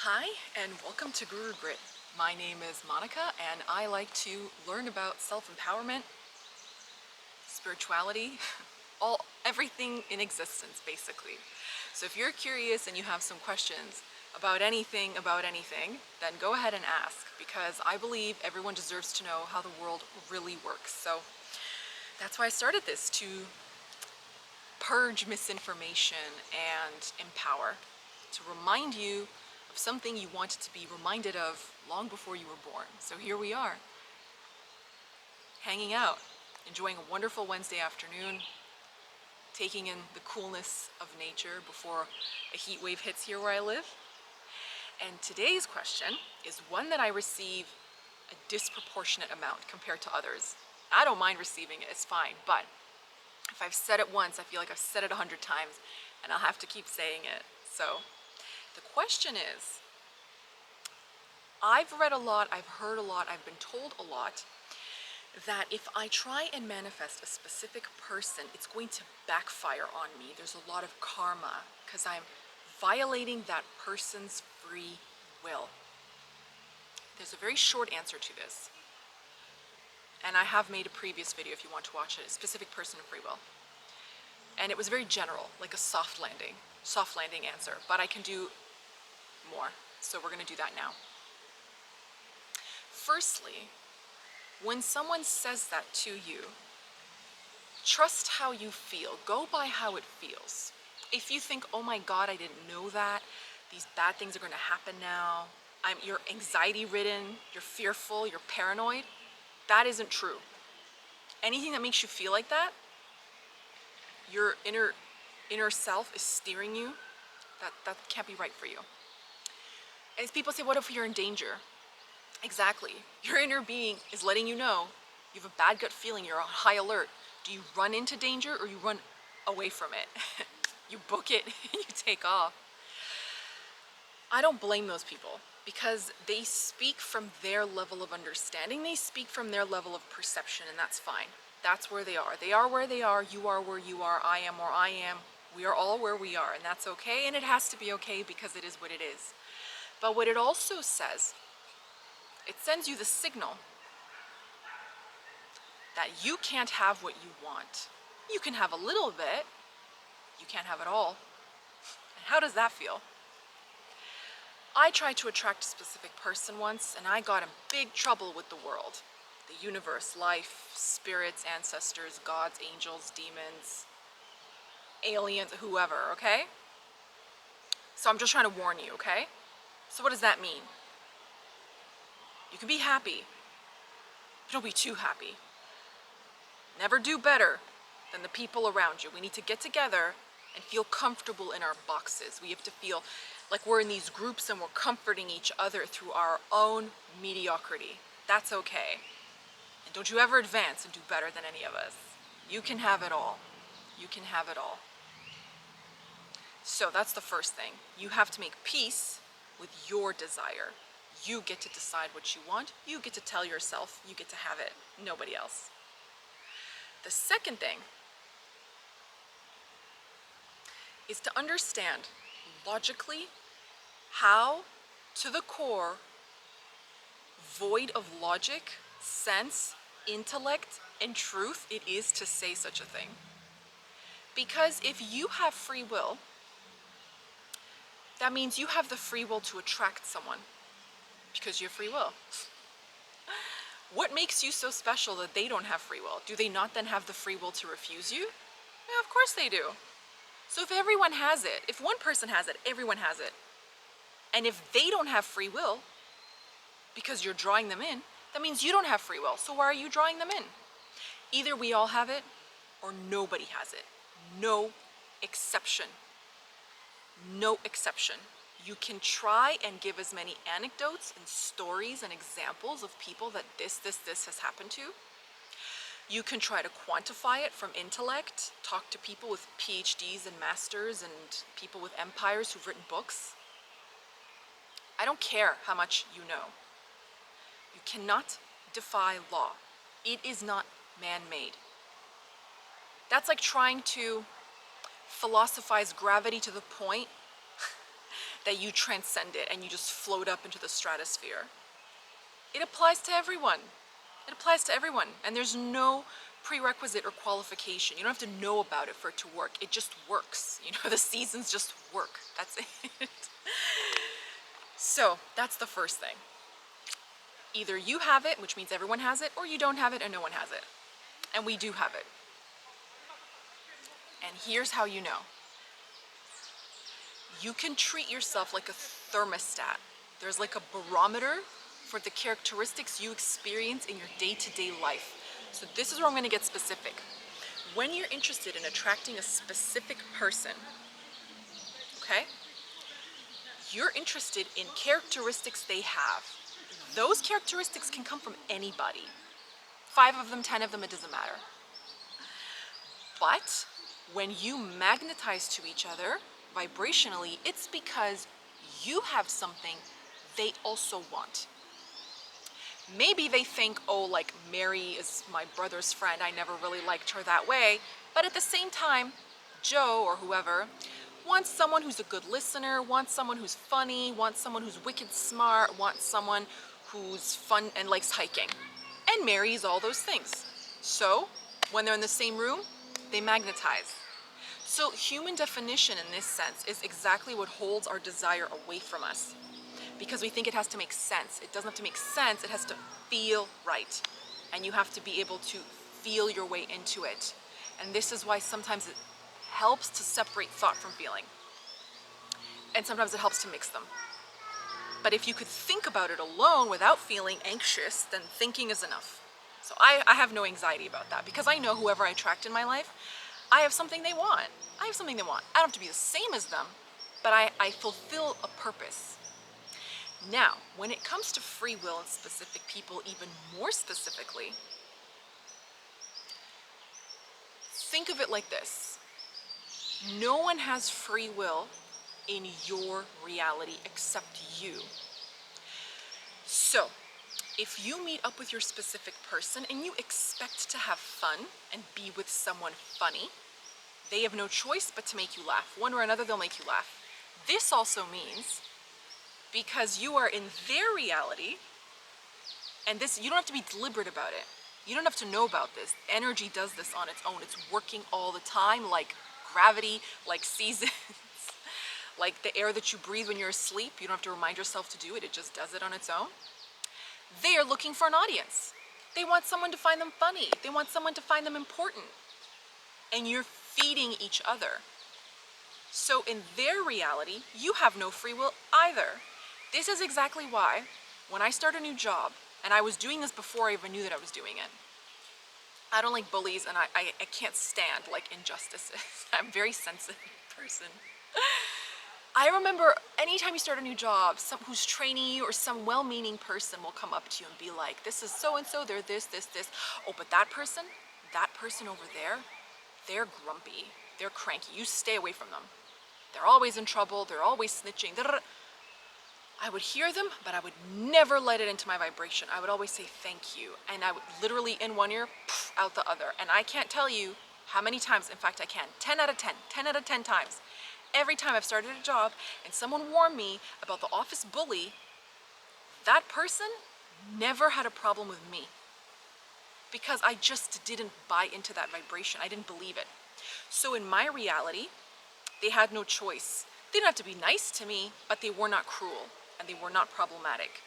Hi, and welcome to Guru Grit. My name is Monica, and I like to learn about self-empowerment, spirituality, everything in existence, basically. So if you're curious and you have some questions about anything, then go ahead and ask, because I believe everyone deserves to know how the world really works. So that's why I started this, to purge misinformation and empower, to remind you of something you wanted to be reminded of long before you were born. So here we are, hanging out, enjoying a wonderful Wednesday afternoon, taking in the coolness of nature before a heat wave hits here where I live. And today's question is one that I receive a disproportionate amount compared to others. I don't mind receiving it, it's fine, but if I've said it once, I feel like I've said it 100 times, and I'll have to keep saying it. So the question is, I've read a lot, I've heard a lot, I've been told a lot that if I try and manifest a specific person, it's going to backfire on me. There's a lot of karma because I'm violating that person's free will. There's a very short answer to this, and I have made a previous video if you want to watch it, a specific person of free will. And it was very general, like a soft landing answer, but I can do more. So we're gonna do that now. Firstly, when someone says that to you, trust how you feel. Go by how it feels. If you think, oh my God, I didn't know that, these bad things are gonna happen now, you're anxiety ridden, you're fearful, you're paranoid, that isn't true. Anything that makes you feel like that, your inner self is steering you, that can't be right for you. And people say, what if you're in danger? Exactly. Your inner being is letting you know you have a bad gut feeling, you're on high alert. Do you run into danger or you run away from it? You book it and you take off. I don't blame those people because they speak from their level of understanding. They speak from their level of perception, and that's fine. That's where they are. They are where they are. You are where you are. I am where I am. We are all where we are, and that's okay, and it has to be okay because it is what it is. But what it also says, it sends you the signal that you can't have what you want. You can have a little bit, you can't have it all. And how does that feel? I tried to attract a specific person once, and I got in big trouble with the world. The universe, life, spirits, ancestors, gods, angels, demons, aliens, whoever, okay? So I'm just trying to warn you, okay? So what does that mean? You can be happy, but don't be too happy. Never do better than the people around you. We need to get together and feel comfortable in our boxes. We have to feel like we're in these groups and we're comforting each other through our own mediocrity. That's okay. And don't you ever advance and do better than any of us. You can have it all. You can have it all. So that's the first thing. You have to make peace with your desire. You get to decide what you want. You get to tell yourself you get to have it. Nobody else. The second thing is to understand logically how, to the core, void of logic, sense, intellect, and truth it is to say such a thing. Because if you have free will, that means you have the free will to attract someone, because you have free will. What makes you so special that they don't have free will? Do they not then have the free will to refuse you? Yeah, of course they do. So if everyone has it, if one person has it, everyone has it. And if they don't have free will, because you're drawing them in, that means you don't have free will. So why are you drawing them in? Either we all have it, or nobody has it. No exception. No exception. You can try and give as many anecdotes and stories and examples of people that this has happened to. You can try to quantify it from intellect, talk to people with PhDs and masters and people with empires who've written books. I don't care how much you know. You cannot defy law. It is not man-made. That's like trying to philosophize gravity to the point that you transcend it and you just float up into the stratosphere. It applies to everyone. It applies to everyone. And there's no prerequisite or qualification. You don't have to know about it for it to work. It just works. You know, the seasons just work. That's it. So that's the first thing. Either you have it, which means everyone has it, or you don't have it and no one has it. And we do have it. And here's how you know. You can treat yourself like a thermostat. There's like a barometer for the characteristics you experience in your day-to-day life. So this is where I'm going to get specific. When you're interested in attracting a specific person, okay, you're interested in characteristics they have. Those characteristics can come from anybody. 5 of them, 10 of them, it doesn't matter. But when you magnetize to each other vibrationally, it's because you have something they also want. Maybe they think, oh, like Mary is my brother's friend, I never really liked her that way. But at the same time, Joe or whoever wants someone who's a good listener, wants someone who's funny, wants someone who's wicked smart, wants someone who's fun and likes hiking. And Mary is all those things. So when they're in the same room, they magnetize. So human definition in this sense is exactly what holds our desire away from us. Because we think it has to make sense. It doesn't have to make sense, it has to feel right. And you have to be able to feel your way into it. And this is why sometimes it helps to separate thought from feeling. And sometimes it helps to mix them. But if you could think about it alone without feeling anxious, then thinking is enough. So I have no anxiety about that because I know whoever I attract in my life, I have something they want. I have something they want. I don't have to be the same as them, but I fulfill a purpose. Now, when it comes to free will and specific people, even more specifically, think of it like this. No one has free will in your reality except you. So, if you meet up with your specific person and you expect to have fun and be with someone funny, they have no choice but to make you laugh. One or another, they'll make you laugh. This also means, because you are in their reality, and this, you don't have to be deliberate about it. You don't have to know about this. Energy does this on its own. It's working all the time, like gravity, like seasons, like the air that you breathe when you're asleep. You don't have to remind yourself to do it. It just does it on its own. They are looking for an audience. They want someone to find them funny. They want someone to find them important. And you're feeding each other. So in their reality, you have no free will either. This is exactly why when I start a new job, and I was doing this before I even knew that I was doing it. I don't like bullies and I can't stand like injustices. I'm a very sensitive person. I remember anytime you start a new job, someone who's training you or some well-meaning person will come up to you and be like, this is so-and-so, they're this. Oh, but that person over there, they're grumpy, they're cranky. You stay away from them. They're always in trouble, they're always snitching. I would hear them, but I would never let it into my vibration. I would always say thank you. And I would literally in one ear, out the other. And I can't tell you how many times, in fact I can, 10 out of 10, 10 out of 10 times. Every time I've started a job and someone warned me about the office bully, that person never had a problem with me. Because I just didn't buy into that vibration. I didn't believe it. So in my reality, they had no choice. They didn't have to be nice to me, but they were not cruel and they were not problematic.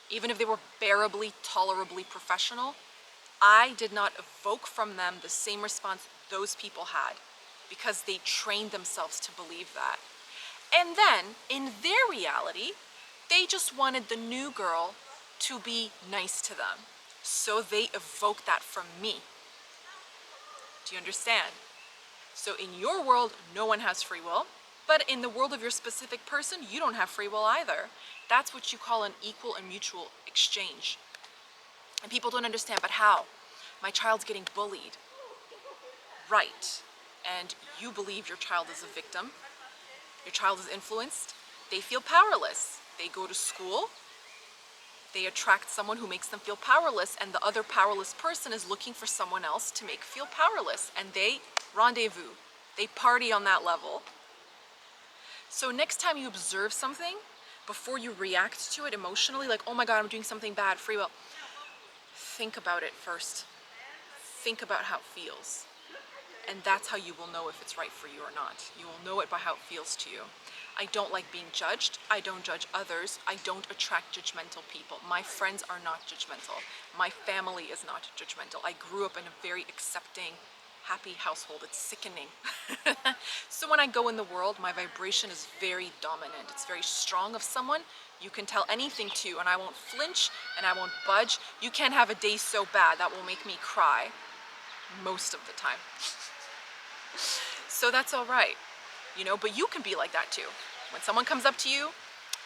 Even if they were bearably, tolerably professional, I did not evoke from them the same response those people had because they trained themselves to believe that. And then, in their reality, they just wanted the new girl to be nice to them. So they evoked that from me. Do you understand? So in your world, no one has free will. But in the world of your specific person, you don't have free will either. That's what you call an equal and mutual exchange. And people don't understand, but how? My child's getting bullied. Right. And you believe your child is a victim. Your child is influenced. They feel powerless. They go to school. They attract someone who makes them feel powerless, and the other powerless person is looking for someone else to make feel powerless. And they rendezvous. They party on that level. So next time you observe something, before you react to it emotionally, like, oh my God, I'm doing something bad, free will, think about it first. Think about how it feels. And that's how you will know if it's right for you or not. You will know it by how it feels to you. I don't like being judged. I don't judge others. I don't attract judgmental people. My friends are not judgmental. My family is not judgmental. I grew up in a very accepting, happy household. It's sickening. So when I go in the world, my vibration is very dominant. It's very strong. Of someone you can tell anything to, and I won't flinch and I won't budge. You can't have a day so bad that will make me cry most of the time. So that's all right, but you can be like that too. When someone comes up to you,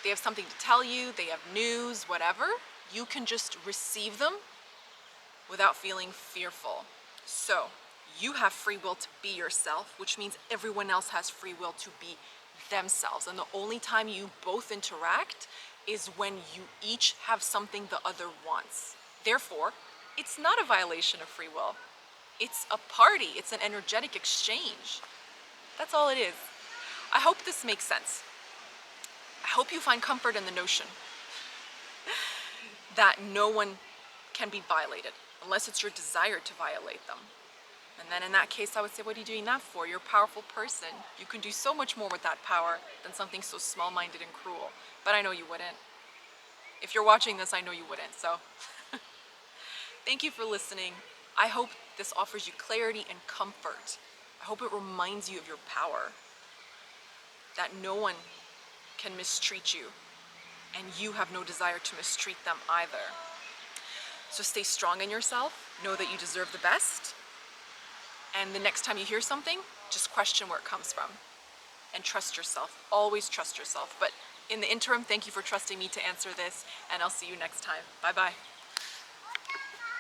they have something to tell you, they have news, whatever, you can just receive them without feeling fearful. So you have free will to be yourself, which means everyone else has free will to be themselves. And the only time you both interact is when you each have something the other wants. Therefore, it's not a violation of free will. It's a party, it's an energetic exchange. That's all it is. I hope this makes sense. I hope you find comfort in the notion that no one can be violated unless it's your desire to violate them. And then in that case, I would say, what are you doing that for? You're a powerful person. You can do so much more with that power than something so small-minded and cruel. But I know you wouldn't. If you're watching this, I know you wouldn't. So thank you for listening. I hope this offers you clarity and comfort. I hope it reminds you of your power, that no one can mistreat you, and you have no desire to mistreat them either. So stay strong in yourself, know that you deserve the best, and the next time you hear something, just question where it comes from, and trust yourself. Always trust yourself. But in the interim, thank you for trusting me to answer this, and I'll see you next time. Bye-bye.